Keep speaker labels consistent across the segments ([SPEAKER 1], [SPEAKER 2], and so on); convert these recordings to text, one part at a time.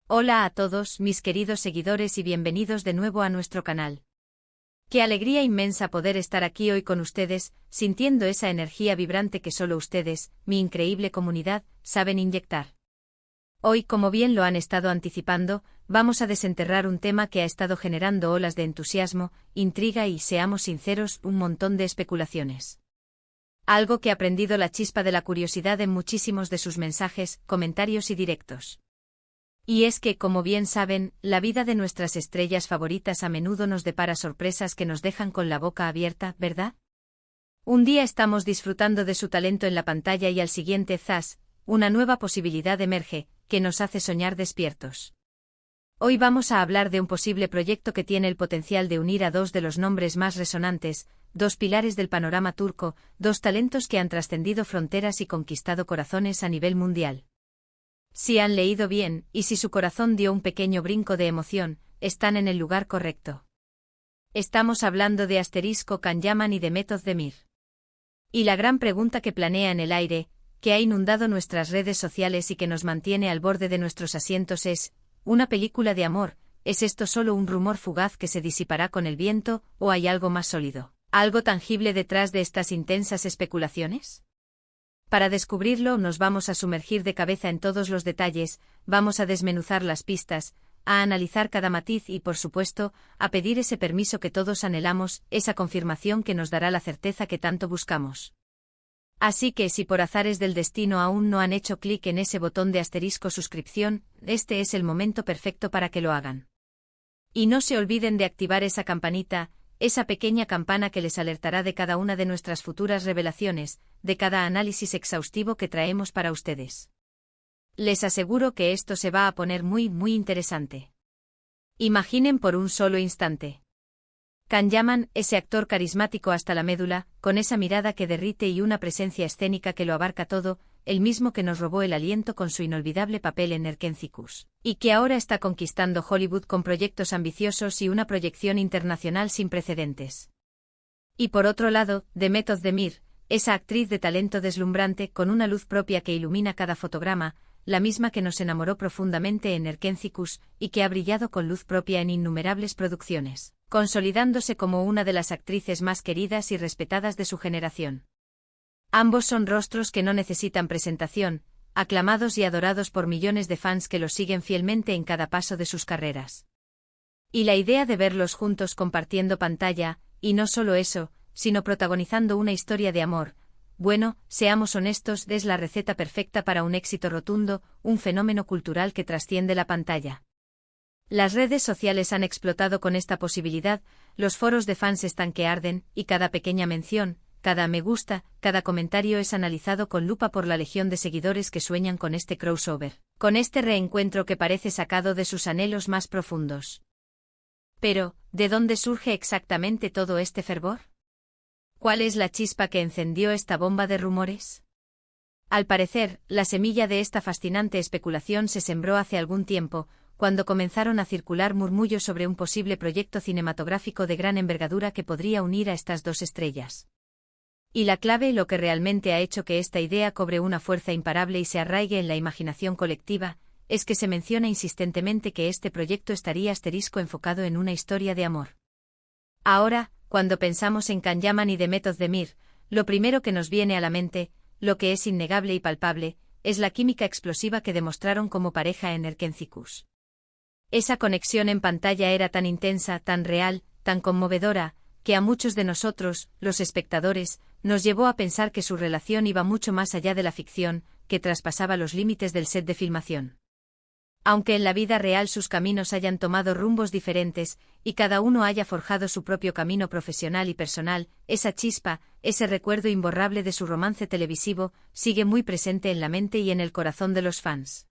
[SPEAKER 1] Hola a todos, mis queridos seguidores y bienvenidos de nuevo a nuestro canal. Qué alegría inmensa poder estar aquí hoy con ustedes, sintiendo esa energía vibrante que solo ustedes, mi increíble comunidad, saben inyectar. Hoy, como bien lo han estado anticipando, vamos a desenterrar un tema que ha estado generando olas de entusiasmo, intriga y, seamos sinceros, un montón de especulaciones. Algo que ha prendido la chispa de la curiosidad en muchísimos de sus mensajes, comentarios y directos. Y es que, como bien saben, la vida de nuestras estrellas favoritas a menudo nos depara sorpresas que nos dejan con la boca abierta, ¿verdad? Un día estamos disfrutando de su talento en la pantalla y al siguiente, ¡zas!, una nueva posibilidad emerge, que nos hace soñar despiertos. Hoy vamos a hablar de un posible proyecto que tiene el potencial de unir a dos de los nombres más resonantes, dos pilares del panorama turco, dos talentos que han trascendido fronteras y conquistado corazones a nivel mundial. Si han leído bien, y si su corazón dio un pequeño brinco de emoción, están en el lugar correcto. Estamos hablando de Asterisco Can Yaman y de Method Demir. Y la gran pregunta que planea en el aire, que ha inundado nuestras redes sociales y que nos mantiene al borde de nuestros asientos es, ¿una película de amor? ¿Es esto solo un rumor fugaz que se disipará con el viento, o hay algo más sólido, algo tangible detrás de estas intensas especulaciones? Para descubrirlo nos vamos a sumergir de cabeza en todos los detalles, vamos a desmenuzar las pistas, a analizar cada matiz y, por supuesto, a pedir ese permiso que todos anhelamos, esa confirmación que nos dará la certeza que tanto buscamos. Así que si por azares del destino aún no han hecho clic en ese botón de asterisco suscripción, este es el momento perfecto para que lo hagan. Y no se olviden de activar esa campanita, esa pequeña campana que les alertará de cada una de nuestras futuras revelaciones, de cada análisis exhaustivo que traemos para ustedes. Les aseguro que esto se va a poner muy interesante. Imaginen por un solo instante. Can Yaman, ese actor carismático hasta la médula, con esa mirada que derrite y una presencia escénica que lo abarca todo, el mismo que nos robó el aliento con su inolvidable papel en Erkencicus, y que ahora está conquistando Hollywood con proyectos ambiciosos y una proyección internacional sin precedentes. Y por otro lado, de Method Demir, esa actriz de talento deslumbrante con una luz propia que ilumina cada fotograma, la misma que nos enamoró profundamente en Erkencicus y que ha brillado con luz propia en innumerables producciones, consolidándose como una de las actrices más queridas y respetadas de su generación. Ambos son rostros que no necesitan presentación, aclamados y adorados por millones de fans que los siguen fielmente en cada paso de sus carreras. Y la idea de verlos juntos compartiendo pantalla, y no solo eso, sino protagonizando una historia de amor, bueno, seamos honestos, es la receta perfecta para un éxito rotundo, un fenómeno cultural que trasciende la pantalla. Las redes sociales han explotado con esta posibilidad, los foros de fans están que arden, y cada pequeña mención, cada me gusta, cada comentario es analizado con lupa por la legión de seguidores que sueñan con este crossover, con este reencuentro que parece sacado de sus anhelos más profundos. Pero, ¿de dónde surge exactamente todo este fervor? ¿Cuál es la chispa que encendió esta bomba de rumores? Al parecer, la semilla de esta fascinante especulación se sembró hace algún tiempo, cuando comenzaron a circular murmullos sobre un posible proyecto cinematográfico de gran envergadura que podría unir a estas dos estrellas. Y la clave, lo que realmente ha hecho que esta idea cobre una fuerza imparable y se arraigue en la imaginación colectiva, es que se menciona insistentemente que este proyecto estaría enfocado en una historia de amor. Ahora, cuando pensamos en Can Yaman y de Method Demir, lo primero que nos viene a la mente, lo que es innegable y palpable, es la química explosiva que demostraron como pareja en Erkencicus. Esa conexión en pantalla era tan intensa, tan real, tan conmovedora, que a muchos de nosotros, los espectadores, nos llevó a pensar que su relación iba mucho más allá de la ficción, que traspasaba los límites del set de filmación. Aunque en la vida real sus caminos hayan tomado rumbos diferentes, y cada uno haya forjado su propio camino profesional y personal, esa chispa, ese recuerdo imborrable de su romance televisivo, sigue muy presente en la mente y en el corazón de los fans.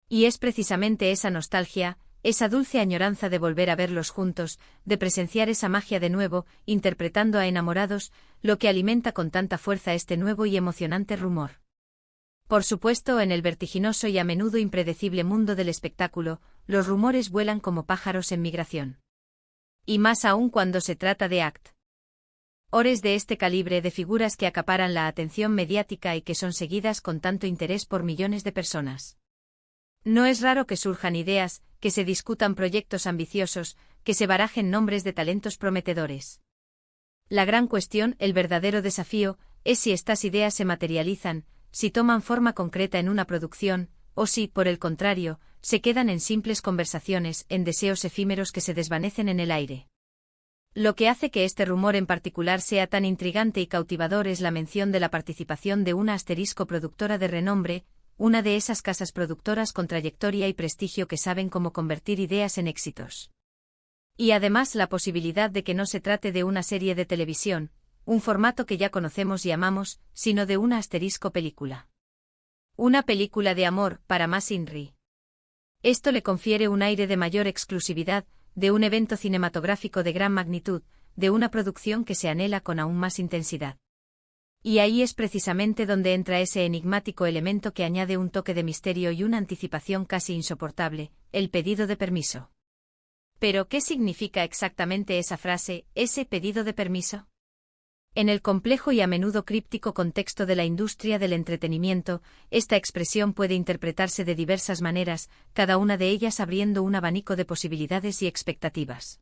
[SPEAKER 1] Y es precisamente esa nostalgia, esa dulce añoranza de volver a verlos juntos, de presenciar esa magia de nuevo, interpretando a enamorados, lo que alimenta con tanta fuerza este nuevo y emocionante rumor. Por supuesto, en el vertiginoso y a menudo impredecible mundo del espectáculo, los rumores vuelan como pájaros en migración. Y más aún cuando se trata de actores de este calibre, de figuras que acaparan la atención mediática y que son seguidas con tanto interés por millones de personas. No es raro que surjan ideas, que se discutan proyectos ambiciosos, que se barajen nombres de talentos prometedores. La gran cuestión, el verdadero desafío, es si estas ideas se materializan, si toman forma concreta en una producción, o si, por el contrario, se quedan en simples conversaciones, en deseos efímeros que se desvanecen en el aire. Lo que hace que este rumor en particular sea tan intrigante y cautivador es la mención de la participación de una productora de renombre, una de esas casas productoras con trayectoria y prestigio que saben cómo convertir ideas en éxitos. Y además la posibilidad de que no se trate de una serie de televisión, un formato que ya conocemos y amamos, sino de una película. Una película de amor, para más INRI. Esto le confiere un aire de mayor exclusividad, de un evento cinematográfico de gran magnitud, de una producción que se anhela con aún más intensidad. Y ahí es precisamente donde entra ese enigmático elemento que añade un toque de misterio y una anticipación casi insoportable, el pedido de permiso. ¿Pero qué significa exactamente esa frase, ese pedido de permiso? En el complejo y a menudo críptico contexto de la industria del entretenimiento, esta expresión puede interpretarse de diversas maneras, cada una de ellas abriendo un abanico de posibilidades y expectativas.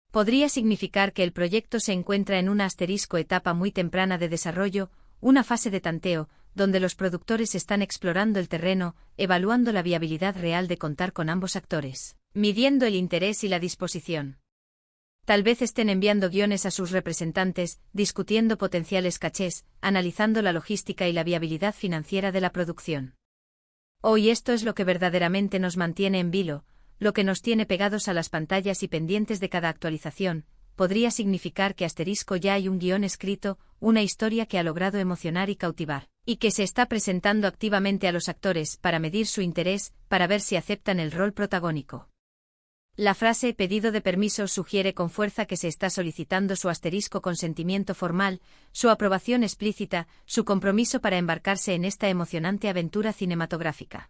[SPEAKER 1] Podría significar que el proyecto se encuentra en una etapa muy temprana de desarrollo, una fase de tanteo, donde los productores están explorando el terreno, evaluando la viabilidad real de contar con ambos actores, midiendo el interés y la disposición. Tal vez estén enviando guiones a sus representantes, discutiendo potenciales cachés, analizando la logística y la viabilidad financiera de la producción. Hoy esto es lo que verdaderamente nos mantiene en vilo, lo que nos tiene pegados a las pantallas y pendientes de cada actualización. Podría significar que ya hay un guión escrito, una historia que ha logrado emocionar y cautivar, y que se está presentando activamente a los actores para medir su interés, para ver si aceptan el rol protagónico. La frase pedido de permiso sugiere con fuerza que se está solicitando su consentimiento formal, su aprobación explícita, su compromiso para embarcarse en esta emocionante aventura cinematográfica.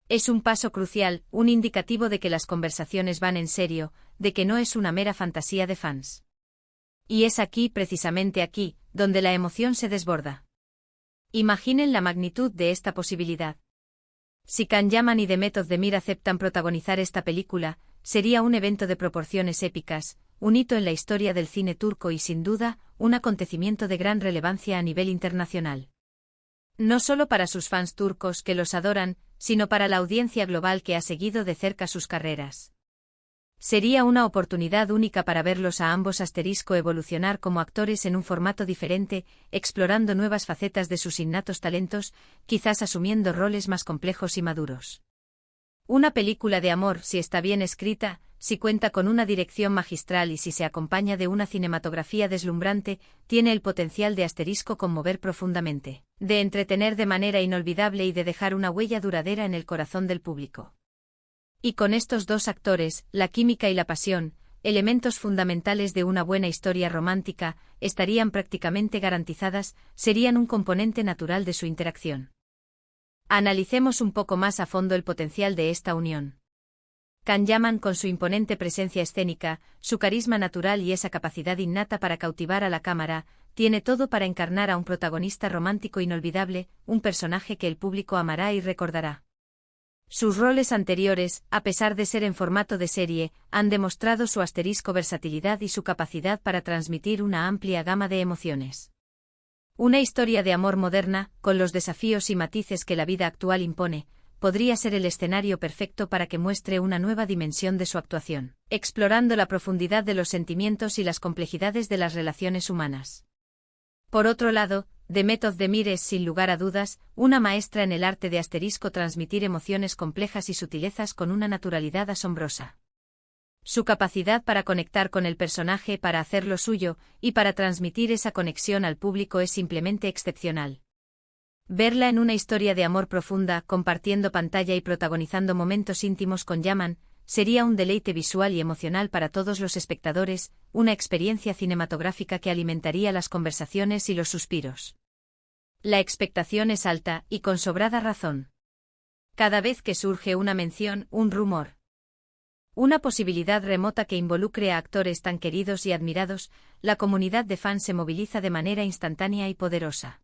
[SPEAKER 1] Es un paso crucial, un indicativo de que las conversaciones van en serio, de que no es una mera fantasía de fans. Y es aquí, precisamente aquí, donde la emoción se desborda. Imaginen la magnitud de esta posibilidad. Si Can Yaman y The Method de Mir aceptan protagonizar esta película, sería un evento de proporciones épicas, un hito en la historia del cine turco y sin duda, un acontecimiento de gran relevancia a nivel internacional. No solo para sus fans turcos que los adoran, sino para la audiencia global que ha seguido de cerca sus carreras. Sería una oportunidad única para verlos a ambos evolucionar como actores en un formato diferente, explorando nuevas facetas de sus innatos talentos, quizás asumiendo roles más complejos y maduros. Una película de amor, si está bien escrita, si cuenta con una dirección magistral y si se acompaña de una cinematografía deslumbrante, tiene el potencial de conmover profundamente, de entretener de manera inolvidable y de dejar una huella duradera en el corazón del público. Y con estos dos actores, la química y la pasión, elementos fundamentales de una buena historia romántica, estarían prácticamente garantizadas, serían un componente natural de su interacción. Analicemos un poco más a fondo el potencial de esta unión. Can Yaman, con su imponente presencia escénica, su carisma natural y esa capacidad innata para cautivar a la cámara, tiene todo para encarnar a un protagonista romántico inolvidable, un personaje que el público amará y recordará. Sus roles anteriores, a pesar de ser en formato de serie, han demostrado su versatilidad y su capacidad para transmitir una amplia gama de emociones. Una historia de amor moderna, con los desafíos y matices que la vida actual impone, podría ser el escenario perfecto para que muestre una nueva dimensión de su actuación, explorando la profundidad de los sentimientos y las complejidades de las relaciones humanas. Por otro lado, The Method de Mir es, sin lugar a dudas, una maestra en el arte de transmitir emociones complejas y sutilezas con una naturalidad asombrosa. Su capacidad para conectar con el personaje, para hacerlo suyo, y para transmitir esa conexión al público es simplemente excepcional. Verla en una historia de amor profunda, compartiendo pantalla y protagonizando momentos íntimos con Yaman, sería un deleite visual y emocional para todos los espectadores, una experiencia cinematográfica que alimentaría las conversaciones y los suspiros. La expectación es alta, y con sobrada razón. Cada vez que surge una mención, un rumor, una posibilidad remota que involucre a actores tan queridos y admirados, la comunidad de fans se moviliza de manera instantánea y poderosa.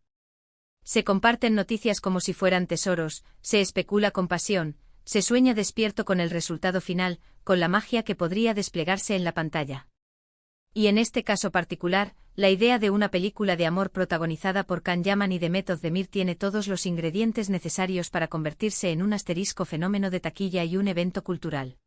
[SPEAKER 1] Se comparten noticias como si fueran tesoros, se especula con pasión, se sueña despierto con el resultado final, con la magia que podría desplegarse en la pantalla. Y en este caso particular, la idea de una película de amor protagonizada por Can Yaman y Demet Özdemir tiene todos los ingredientes necesarios para convertirse en un asterisco fenómeno de taquilla y un evento cultural.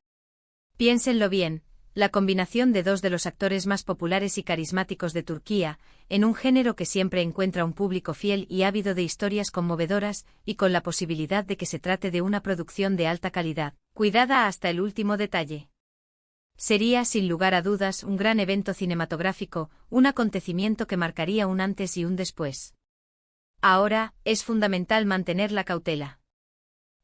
[SPEAKER 1] Piénsenlo bien, la combinación de dos de los actores más populares y carismáticos de Turquía, en un género que siempre encuentra un público fiel y ávido de historias conmovedoras, y con la posibilidad de que se trate de una producción de alta calidad, cuidada hasta el último detalle. Sería, sin lugar a dudas, un gran evento cinematográfico, un acontecimiento que marcaría un antes y un después. Ahora, es fundamental mantener la cautela.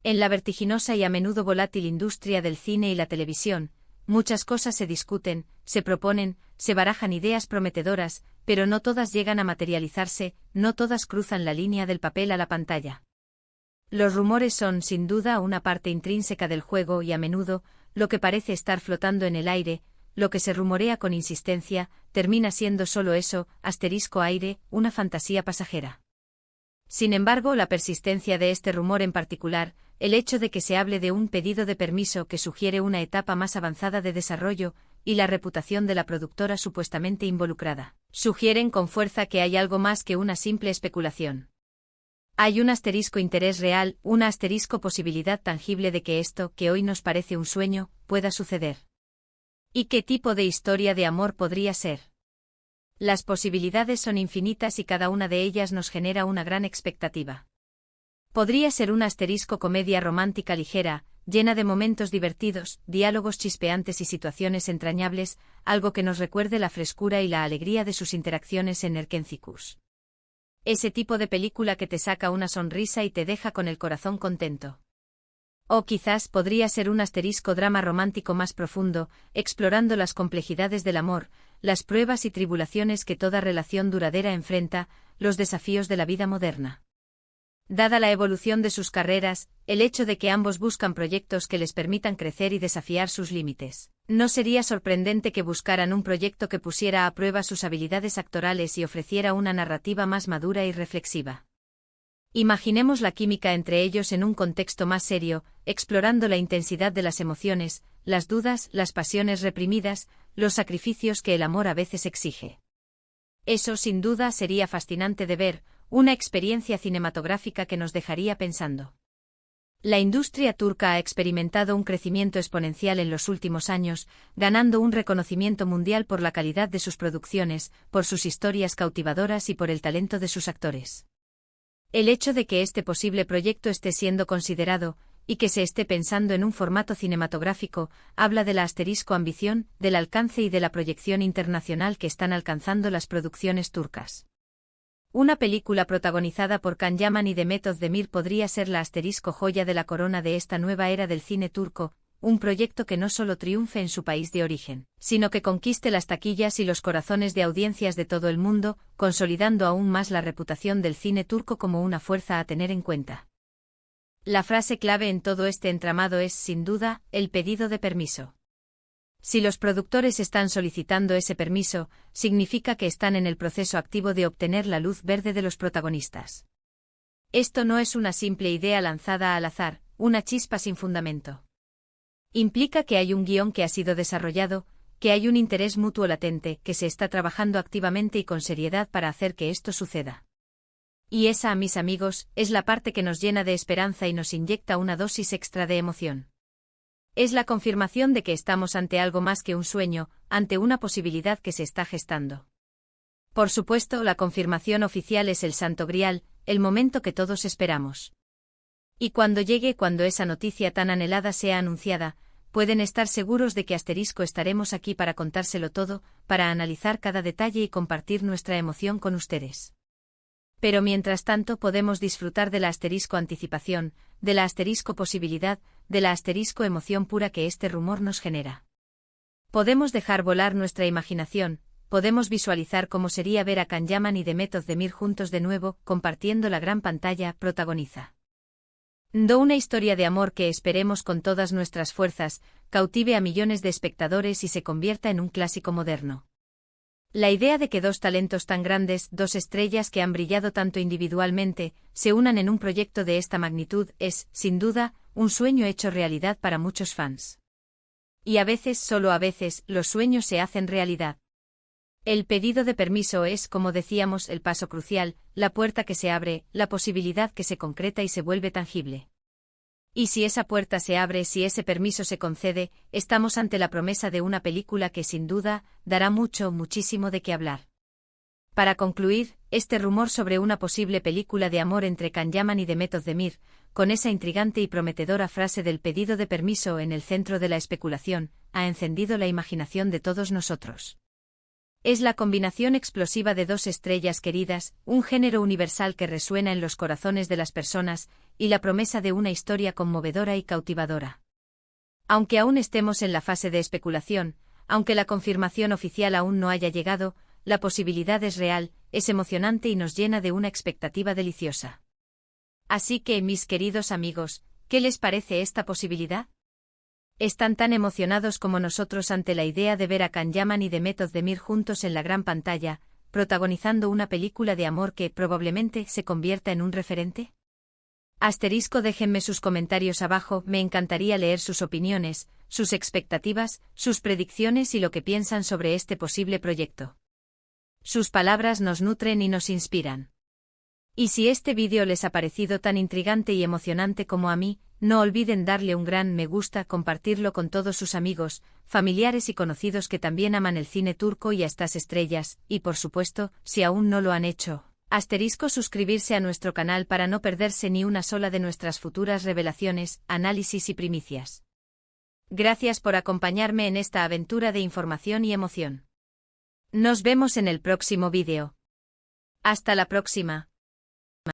[SPEAKER 1] En la vertiginosa y a menudo volátil industria del cine y la televisión, muchas cosas se discuten, se proponen, se barajan ideas prometedoras, pero no todas llegan a materializarse, no todas cruzan la línea del papel a la pantalla. Los rumores son, sin duda, una parte intrínseca del juego y a menudo, lo que parece estar flotando en el aire, lo que se rumorea con insistencia, termina siendo solo eso, *aire, una fantasía pasajera. Sin embargo, la persistencia de este rumor en particular, el hecho de que se hable de un pedido de permiso que sugiere una etapa más avanzada de desarrollo, y la reputación de la productora supuestamente involucrada, sugieren con fuerza que hay algo más que una simple especulación. Hay un asterisco interés real, una asterisco posibilidad tangible de que esto, que hoy nos parece un sueño, pueda suceder. ¿Y qué tipo de historia de amor podría ser? Las posibilidades son infinitas y cada una de ellas nos genera una gran expectativa. Podría ser una asterisco comedia romántica ligera, llena de momentos divertidos, diálogos chispeantes y situaciones entrañables, algo que nos recuerde la frescura y la alegría de sus interacciones en Erkencikus. Ese tipo de película que te saca una sonrisa y te deja con el corazón contento. O quizás podría ser un asterisco drama romántico más profundo, explorando las complejidades del amor, las pruebas y tribulaciones que toda relación duradera enfrenta, los desafíos de la vida moderna. Dada la evolución de sus carreras, el hecho de que ambos buscan proyectos que les permitan crecer y desafiar sus límites, no sería sorprendente que buscaran un proyecto que pusiera a prueba sus habilidades actorales y ofreciera una narrativa más madura y reflexiva. Imaginemos la química entre ellos en un contexto más serio, explorando la intensidad de las emociones, las dudas, las pasiones reprimidas, los sacrificios que el amor a veces exige. Eso sin duda sería fascinante de ver, una experiencia cinematográfica que nos dejaría pensando. La industria turca ha experimentado un crecimiento exponencial en los últimos años, ganando un reconocimiento mundial por la calidad de sus producciones, por sus historias cautivadoras y por el talento de sus actores. El hecho de que este posible proyecto esté siendo considerado, y que se esté pensando en un formato cinematográfico, habla de la asterisco ambición, del alcance y de la proyección internacional que están alcanzando las producciones turcas. Una película protagonizada por Can Yaman y Demet Özdemir podría ser la asterisco joya de la corona de esta nueva era del cine turco, un proyecto que no solo triunfe en su país de origen, sino que conquiste las taquillas y los corazones de audiencias de todo el mundo, consolidando aún más la reputación del cine turco como una fuerza a tener en cuenta. La frase clave en todo este entramado es, sin duda, el pedido de permiso. Si los productores están solicitando ese permiso, significa que están en el proceso activo de obtener la luz verde de los protagonistas. Esto no es una simple idea lanzada al azar, una chispa sin fundamento. Implica que hay un guión que ha sido desarrollado, que hay un interés mutuo latente, que se está trabajando activamente y con seriedad para hacer que esto suceda. Y esa, mis amigos, es la parte que nos llena de esperanza y nos inyecta una dosis extra de emoción. Es la confirmación de que estamos ante algo más que un sueño, ante una posibilidad que se está gestando. Por supuesto, la confirmación oficial es el Santo Grial, el momento que todos esperamos. Y cuando llegue, cuando esa noticia tan anhelada sea anunciada, pueden estar seguros de que asterisco estaremos aquí para contárselo todo, para analizar cada detalle y compartir nuestra emoción con ustedes. Pero mientras tanto podemos disfrutar de la asterisco anticipación, de la asterisco posibilidad, de la asterisco emoción pura que este rumor nos genera. Podemos dejar volar nuestra imaginación, podemos visualizar cómo sería ver a Can Yaman y Demet Özdemir juntos de nuevo, compartiendo la gran pantalla, protagoniza. Una historia de amor que esperemos con todas nuestras fuerzas, cautive a millones de espectadores y se convierta en un clásico moderno. La idea de que dos talentos tan grandes, dos estrellas que han brillado tanto individualmente, se unan en un proyecto de esta magnitud es, sin duda, un sueño hecho realidad para muchos fans. Y a veces, solo a veces, los sueños se hacen realidad. El pedido de permiso es, como decíamos, el paso crucial, la puerta que se abre, la posibilidad que se concreta y se vuelve tangible. Y si esa puerta se abre, si ese permiso se concede, estamos ante la promesa de una película que sin duda dará muchísimo de qué hablar. Para concluir, este rumor sobre una posible película de amor entre Can Yaman y Demet Özdemir, con esa intrigante y prometedora frase del pedido de permiso en el centro de la especulación, ha encendido la imaginación de todos nosotros. Es la combinación explosiva de dos estrellas queridas, un género universal que resuena en los corazones de las personas, y la promesa de una historia conmovedora y cautivadora. Aunque aún estemos en la fase de especulación, aunque la confirmación oficial aún no haya llegado, la posibilidad es real, es emocionante y nos llena de una expectativa deliciosa. Así que, mis queridos amigos, ¿qué les parece esta posibilidad? ¿Están tan emocionados como nosotros ante la idea de ver a Can Yaman y Demet Özdemir juntos en la gran pantalla, protagonizando una película de amor que probablemente se convierta en un referente? Déjenme sus comentarios abajo, me encantaría leer sus opiniones, sus expectativas, sus predicciones y lo que piensan sobre este posible proyecto. Sus palabras nos nutren y nos inspiran. Y si este vídeo les ha parecido tan intrigante y emocionante como a mí, no olviden darle un gran me gusta, compartirlo con todos sus amigos, familiares y conocidos que también aman el cine turco y a estas estrellas, y por supuesto, si aún no lo han hecho, suscribirse a nuestro canal para no perderse ni una sola de nuestras futuras revelaciones, análisis y primicias. Gracias por acompañarme en esta aventura de información y emoción. Nos vemos en el próximo vídeo. Hasta la próxima.